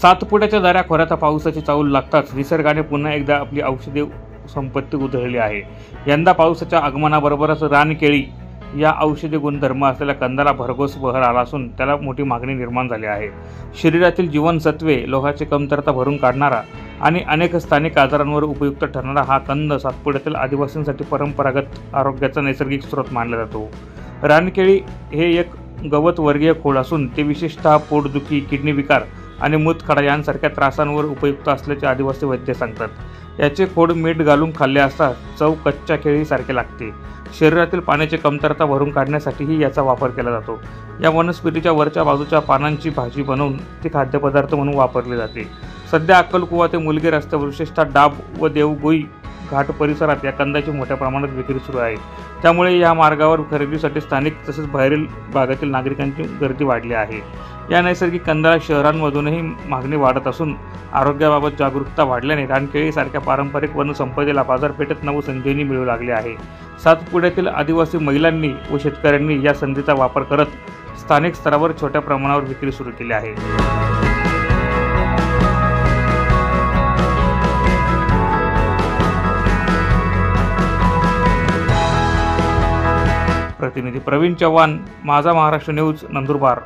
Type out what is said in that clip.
सातपुड्याच्या दऱ्या खोऱ्यात पावसाची चाहूल लागताच निसर्गाने पुन्हा एकदा आपली औषधी संपत्ती उधळली आहे। यंदा पावसाच्या आगमनाबरोबरच रानकेळी या औषधी गुणधर्म असलेल्या कंदाला भरघोस बहर आला असून त्याला मोठी मागणी निर्माण झाली आहे। शरीरातील जीवनसत्वे, लोहाची कमतरता भरून काढणारा आणि अनेक स्थानिक आजारांवर उपयुक्त ठरणारा हा कंद सातपुड्यातील आदिवासींसाठी परंपरागत आरोग्याचा नैसर्गिक स्रोत मानला जातो। रानकेळी हे एक गवत वर्गीय खोड असून ते विशेषतः पोटदुखी, किडनी विकार आणि मूतखडा यांसारख्या त्रासांवर उपयुक्त असल्याचे आदिवासी वैद्य सांगतात। याचे खोड मीठ घालून खाल्ले असता चव कच्च्या केळीसारखे लागते। शरीरातील पाण्याची कमतरता भरून काढण्यासाठीही याचा वापर केला जातो। या वनस्पतीच्या वरच्या बाजूच्या पानांची भाजी बनवून ती खाद्यपदार्थ म्हणून वापरली जाते। सध्या अक्कलकुवा ते मुलगी रस्त्यावर विशेषतः डाब व देवगोई घाट परिसरात या कंदाची मोठ्या प्रमाणात विक्री सुरू आहे। त्यामुळे या मार्गावर खरेदीसाठी स्थानिक तसेच बाहेरील भागातील नागरिकांची गर्दी वाढली आहे। या नैसर्गिक कंदाला शहरांमधूनही मागणी वाढत असून आरोग्याबाबत जागरूकता वाढल्याने रानकेळीसारख्या पारंपरिक वनसंपदेला बाजारपेठेत नवसंजीवनी मिळू लागली आहे। सातपुड्यातील आदिवासी महिलांनी व शेतकऱ्यांनी या संधीचा वापर करत स्थानिक स्तरावर छोट्या प्रमाणावर विक्री सुरू केली आहे। प्रतिनिधी प्रवीण चव्हाण, माझा महाराष्ट्र न्यूज, नंदुरबार।